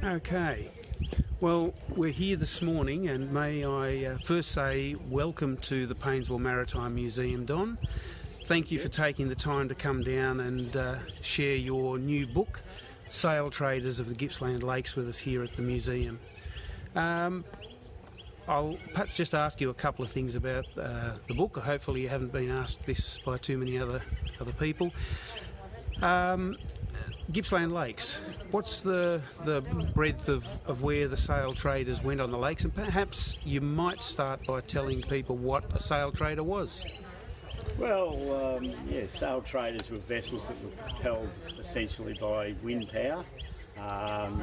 Okay, well, we're here this morning, and may I first say welcome to the Paynesville Maritime Museum, Don. Thank you for taking the time to come down and share your new book, Sail Traders of the Gippsland Lakes, with us here at the museum. I'll perhaps just ask you a couple of things about the book. Hopefully you haven't been asked this by too many other people. Gippsland Lakes, what's the breadth of where the sail traders went on the lakes? And perhaps you might start by telling people what a sail trader was. Well, sail traders were vessels that were propelled essentially by wind power. I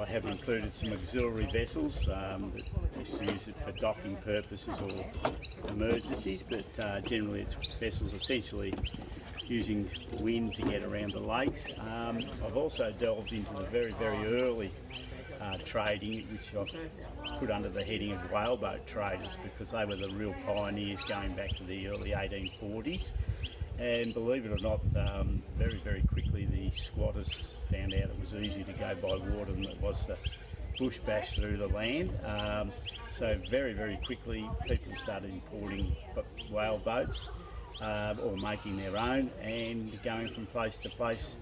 have included some auxiliary vessels that used to use it for docking purposes or emergencies, but generally it's vessels essentially using wind to get around the lakes. I've also delved into the very, very early trading, which I've put under the heading of whaleboat traders, because they were the real pioneers going back to the early 1840s. And believe it or not, very, very quickly the squatters found out it was easier to go by water than it was to bush bash through the land. So very, very quickly people started importing whaleboats or making their own and going from place to place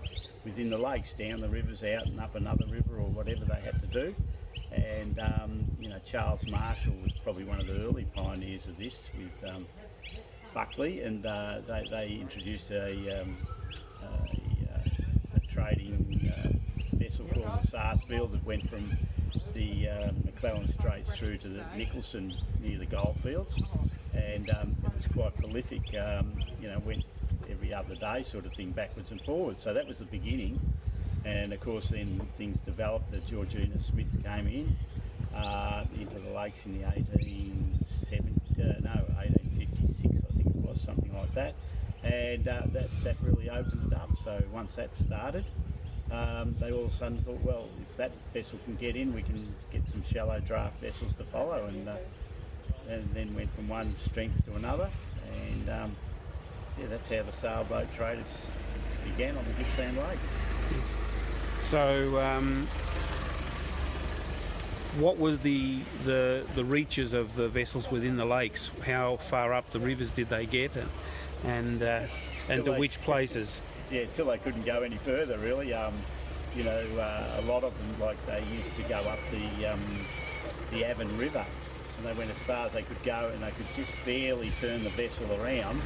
within the lakes, down the rivers, out and up another river or whatever they had to do. And Charles Marshall was probably one of the early pioneers of this with Buckley, and they introduced a trading vessel called the Sarsfield that went from the McClellan Straits through to the Nicholson near the goldfields, and it was quite prolific. Went every other day sort of thing, backwards and forwards. So that was the beginning, and of course then things developed. That Georgina Smith came in into the lakes in the 1856, I think it was, something like that, and that really opened it up. So once that started, they all of a sudden thought, well, if that vessel can get in, we can get some shallow draft vessels to follow, and then went from one strength to another, and that's how the sailboat traders began on the Gippsland Lakes. Yes. So what were the reaches of the vessels within the lakes? How far up the rivers did they get, and to which places? Yeah, till they couldn't go any further, really. A lot of them, like, they used to go up the Avon River, and they went as far as they could go, and they could just barely turn the vessel around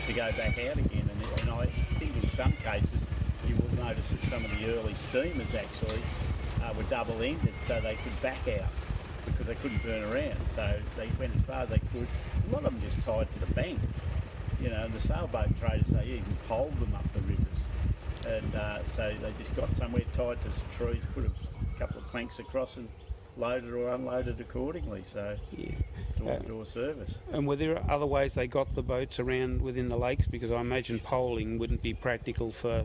to go back out again. And I think in some cases you will notice that some of the early steamers actually were double-ended, so they could back out because they couldn't turn around. So they went as far as they could. A lot of them just tied to the bank. And the sailboat traders, they even poled them up the rivers, and so they just got somewhere tied to some trees, put a couple of planks across and loaded or unloaded accordingly, so door-to-door service. And were there other ways they got the boats around within the lakes? Because I imagine poling wouldn't be practical for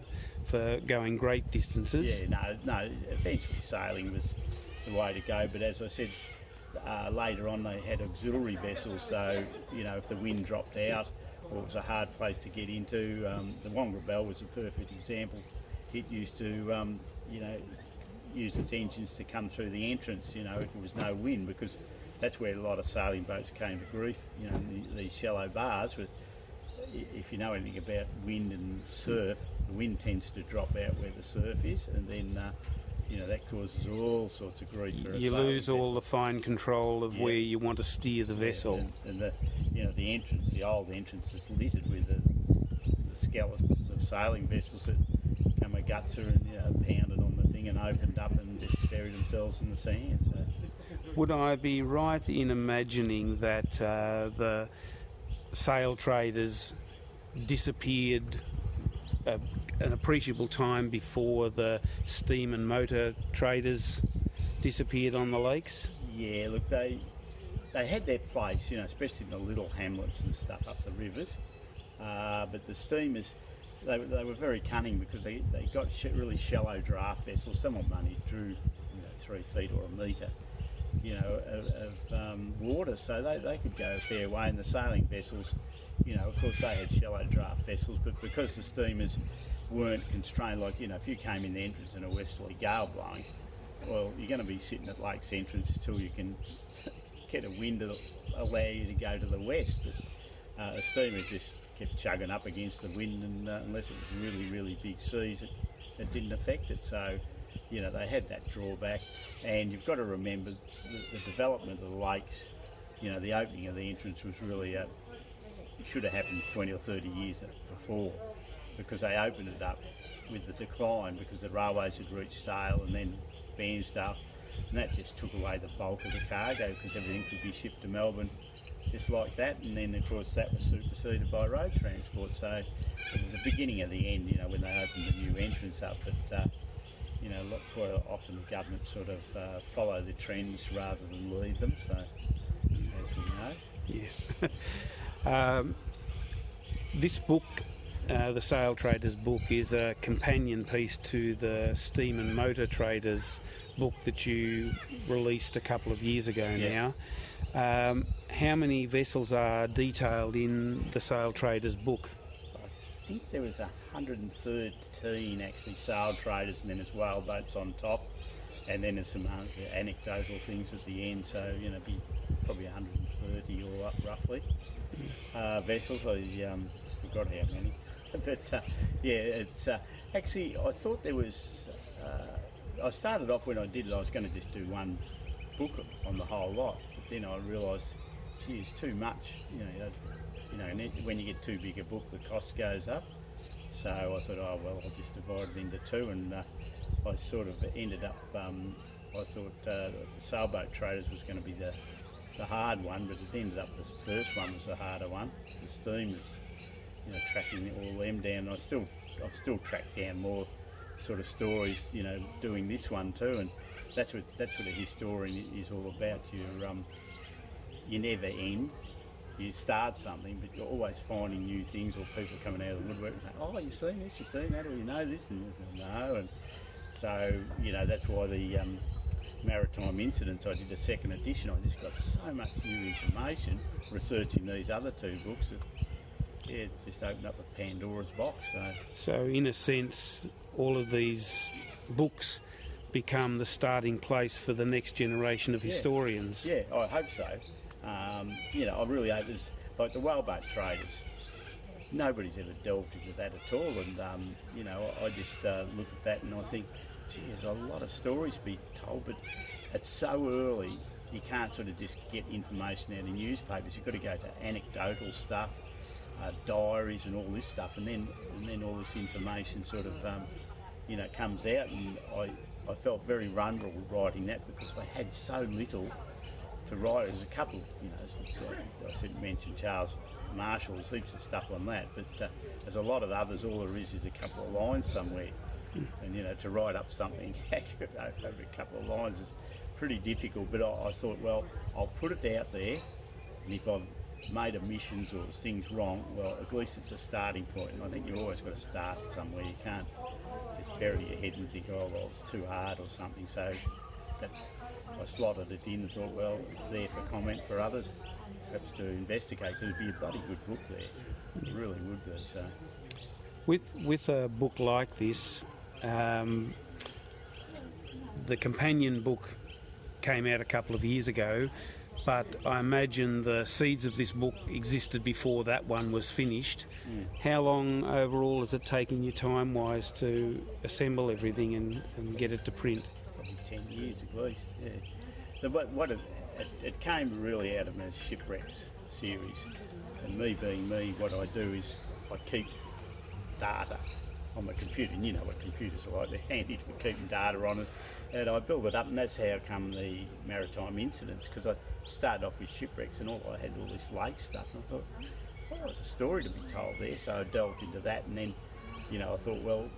going great distances. Yeah, no, eventually sailing was the way to go, but as I said, later on they had auxiliary vessels, so if the wind dropped out or it was a hard place to get into, the Wongra Bell was a perfect example. It used to use its engines to come through the entrance, if there was no wind, because that's where a lot of sailing boats came to grief, these shallow bars. But if you know anything about wind and surf, the wind tends to drop out where the surf is, and then that causes all sorts of grief for a you lose all vessel. The fine control of where you want to steer the vessel. And the entrance, the old entrance, is littered with the skeletons of sailing vessels that come a gutser and pounded on the thing and opened up and just buried themselves in the sand. So. Would I be right in imagining that the sail traders disappeared an appreciable time before the steam and motor traders disappeared on the lakes? Yeah, look, they had their place, especially in the little hamlets and stuff up the rivers. But the steamers, they were very cunning, because they got really shallow draft vessels. Some of them only drew 3 feet or a metre, of water, so they could go a fair way. And the sailing vessels, of course they had shallow draft vessels, but because the steamers weren't constrained, like, if you came in the entrance and a westerly gale blowing, well, you're going to be sitting at Lakes Entrance till you can get a wind to allow you to go to the west. But the steamer just kept chugging up against the wind, and unless it was really, really big seas, it didn't affect it. So, you know, they had that drawback. And you've got to remember the development of the lakes, you know, the opening of the entrance was really, it should have happened 20 or 30 years before, because they opened it up with the decline, because the railways had reached Sale and then Bairnsdale, and that just took away the bulk of the cargo, because everything could be shipped to Melbourne just like that. And then of course that was superseded by road transport, so it was the beginning of the end, you know, when they opened the new entrance up. But you know, quite often governments sort of follow the trends rather than lead them, so as we know. Yes. This book, the Sail Traders book, is a companion piece to the Steam and Motor Traders book that you released a couple of years ago now. How many vessels are detailed in the Sail Traders book? I think there was 113 actually sail traders, and then there's whaleboats on top, and then there's some anecdotal things at the end, so you know, be probably 130 or up roughly vessels. I forgot how many. But yeah, it's actually, I thought there was, I started off when I did it, I was going to just do one book on the whole lot, but then I realised, gee, it's too much, you know, and when you get too big a book, the cost goes up. So I thought, oh well, I'll just divide it into two, and I sort of ended up, I thought the sailboat traders was going to be the hard one, but it ended up the first one was the harder one. The steamers, you know, tracking all them down. I've still tracked down more sort of stories, you know, doing this one too, and that's what a historian is all about. You never end. You start something, but you're always finding new things, or people coming out of the woodwork and saying, "Oh, you've seen this, you've seen that, or you know this," and no, and so you know that's why the maritime incidents, I did a second edition. I just got so much new information researching these other two books. It just opened up a Pandora's box. So in a sense, all of these books become the starting place for the next generation of historians. Yeah, I hope so. You know, I really hope there's, like the whaleboat traders, nobody's ever delved into that at all, and you know, I just look at that and I think, gee, there's a lot of stories to be told, but it's so early, you can't sort of just get information out of newspapers. You've got to go to anecdotal stuff, diaries and all this stuff, and then all this information sort of you know, comes out, and I felt very vulnerable writing that, because I had so little to write. There's a couple, you know, I should mention Charles Marshall, there's heaps of stuff on that, but there's a lot of others. All there is a couple of lines somewhere, and you know, to write up something accurate over a couple of lines is pretty difficult. But I thought, well, I'll put it out there, and if I've made omissions or things wrong, well, at least it's a starting point. And I think you've always got to start somewhere. You can't just bury your head and think, oh well, it's too hard or something. So I slotted it in and thought, well, it's there for comment for others, perhaps to investigate, because it'd be a bloody good book there. It really would be. So. With a book like this, the companion book came out a couple of years ago, but I imagine the seeds of this book existed before that one was finished. How long overall has it taken you time-wise to assemble everything and get it to print? Probably 10 years at least, yeah. So it came really out of my shipwrecks series, and me being me, what I do is I keep data on my computer, and you know what computers are like, they're handy for keeping data on it, and I build it up, and that's how come the maritime incidents, because I started off with shipwrecks and I had all this lake stuff, and I thought, well, there's a story to be told there, so I delved into that, and then, you know, I thought, well,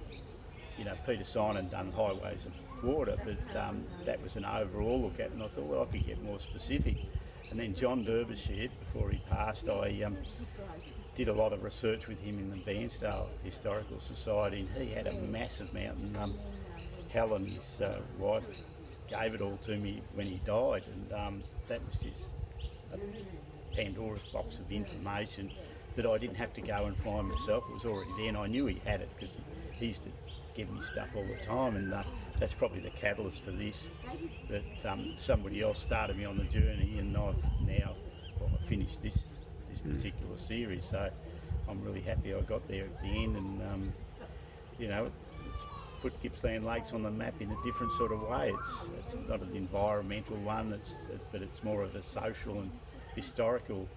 you know, Peter Synan done Highways of Water, but that was an overall look at it, and I thought, well, I could get more specific. And then John Derbyshire, before he passed, I did a lot of research with him in the Bairnsdale Historical Society, and he had a massive mountain. Helen, his wife, gave it all to me when he died, and that was just a Pandora's box of information that I didn't have to go and find myself. It was already there, and I knew he had it because he used to give me stuff all the time, and that's probably the catalyst for this, that somebody else started me on the journey, and I've now finished this particular series. So I'm really happy I got there at the end, and it's put Gippsland Lakes on the map in a different sort of way. It's not an environmental one, but it's more of a social and historical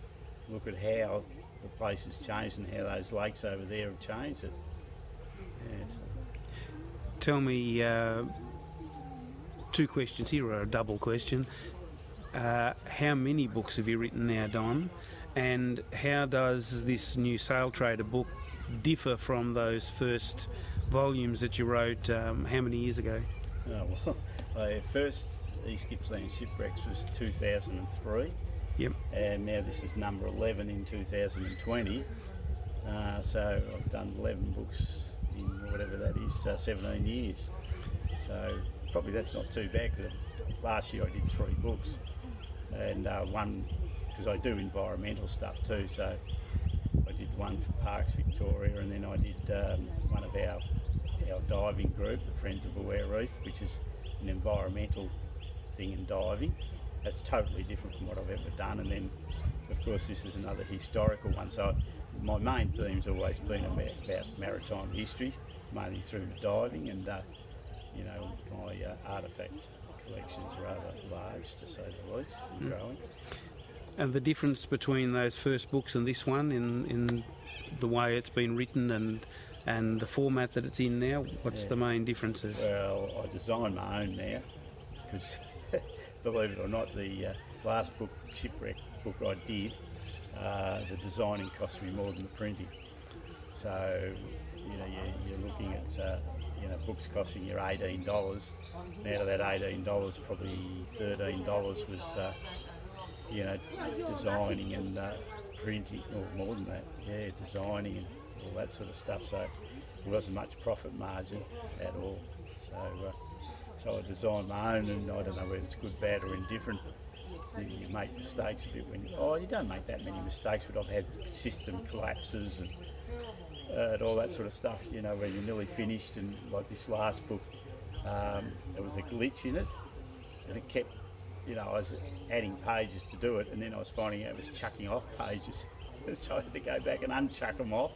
look at how the place has changed and how those lakes over there have changed it. Yeah, so. Tell me, two questions here, or a double question. How many books have you written now, Don? And how does this new Sail Trader book differ from those first volumes that you wrote how many years ago? My first East Gippsland Shipwrecks was 2003. Yep. And now this is number 11 in 2020. So I've done 11 books in whatever that is, 17 years. So probably that's not too bad, because last year I did 3 books, and one, because I do environmental stuff too, so I did one for Parks Victoria, and then I did one of our diving group, the Friends of Aware Reef, which is an environmental thing in diving. That's totally different from what I've ever done. And then, of course, this is another historical one. So my main theme's always been about maritime history, mainly through diving, and my artefact collection's rather large, to say the least, and growing. And the difference between those first books and this one in the way it's been written and the format that it's in now, what's the main differences? Well, I design my own now, because believe it or not, the last book, Shipwreck book I did, the designing cost me more than the printing. So, you're looking at books costing you $18. And out of that $18, probably $13 was designing and printing, or more than that, designing and all that sort of stuff. So there wasn't much profit margin at all. So I designed my own, and I don't know whether it's good, bad or indifferent. You make mistakes a bit you don't make that many mistakes, but I've had system collapses and all that sort of stuff, when you're nearly finished. And like this last book, there was a glitch in it, and it kept, I was adding pages to do it, and then I was finding out it was chucking off pages. So I had to go back and unchuck them off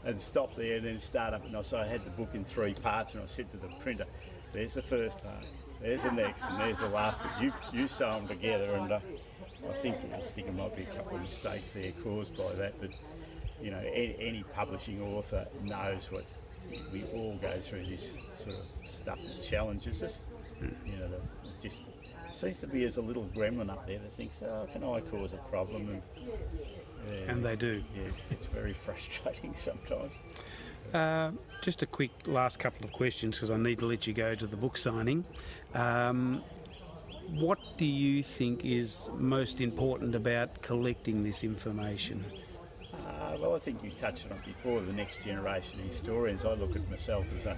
and stop there and then start up. And so I had the book in 3 parts, and I said to the printer, there's the first part, there's the next, and there's the last, but you sew them together. And I think there might be a couple of mistakes there caused by that, but any publishing author knows what we all go through, this sort of stuff that challenges us. Just seems to be there's a little gremlin up there that thinks, can I cause a problem? And they do. Yeah, it's very frustrating sometimes. Just a quick last couple of questions, because I need to let you go to the book signing. What do you think is most important about collecting this information? Well, I think you touched on it before, the next generation of historians. I look at myself as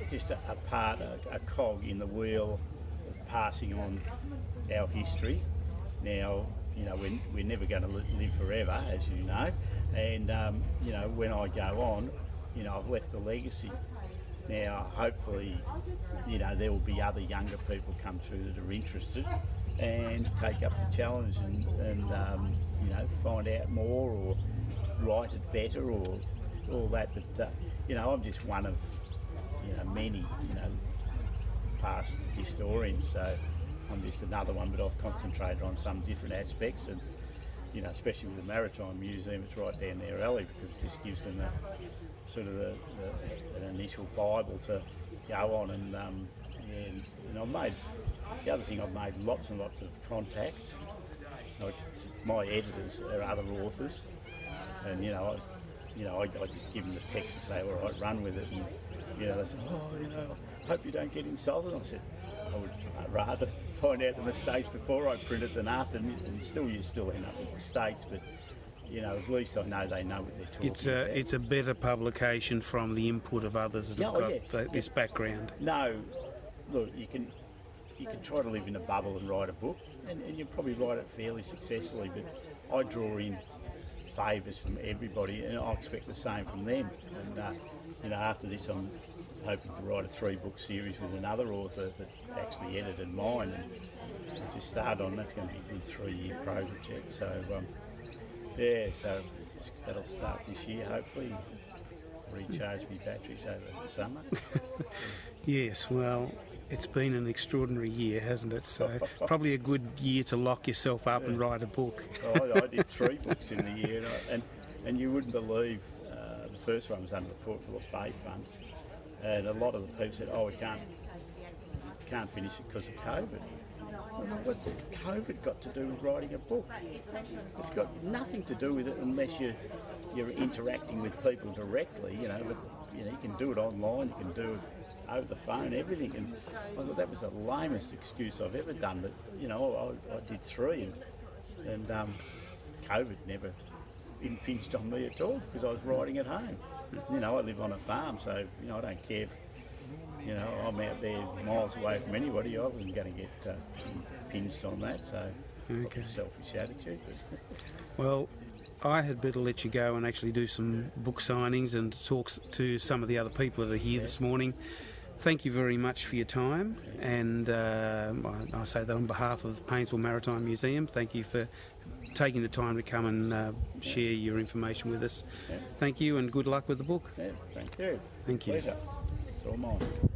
just a part, a cog in the wheel of passing on our history. Now, we're never going to live forever, as you know, and when I go on, I've left a legacy. Now, hopefully, there will be other younger people come through that are interested and take up the challenge and find out more or write it better or all that. But I'm just one of many past historians, so I'm just another one. But I've concentrated on some different aspects, and especially with the Maritime Museum, it's right down their alley, because it just gives them an initial Bible to go on. And I've made, the other thing, I've made lots and lots of contacts. Like my editors are other authors, and I just give them the text and say, all right, run with it. And they say, hope you don't get insulted. I said, I would rather find out the mistakes before I print it than after, and you still end up with mistakes, but at least I know they know what they're talking about. It's a better publication from the input of others that have got this background. No, look, you can try to live in a bubble and write a book, and you probably write it fairly successfully, but I draw in favours from everybody, and I expect the same from them. And after this, I'm hoping to write a 3-book series with another author that actually edited mine, and just start on. That's going to be a good 3-year project. So so that'll start this year, hopefully. Recharge my batteries over the summer. Yes, well, it's been an extraordinary year, hasn't it? So probably a good year to lock yourself up and write a book. I did 3 books in the year, and you wouldn't believe the first one was under the Port Phillip Bay Fund, and a lot of the people said, "Oh, we can't finish it because of COVID." Well, what's COVID got to do with writing a book? It's got nothing to do with it unless you're interacting with people directly. But you can do it online, you can do it over the phone, everything. And I thought that was the lamest excuse I've ever done. But I did 3, and COVID never impinged on me at all because I was writing at home. I live on a farm, so I don't care. I'm out there miles away from anybody. I wasn't going to get impinged on that, so okay. Selfish attitude. Well, I had better let you go and actually do some book signings and talk to some of the other people that are here this morning. Thank you very much for your time, and I say that on behalf of Paynesville Maritime Museum. Thank you for taking the time to come and share your information with us. Thank you, and good luck with the book. Thank you. Thank you. Pleasure. It's all mine.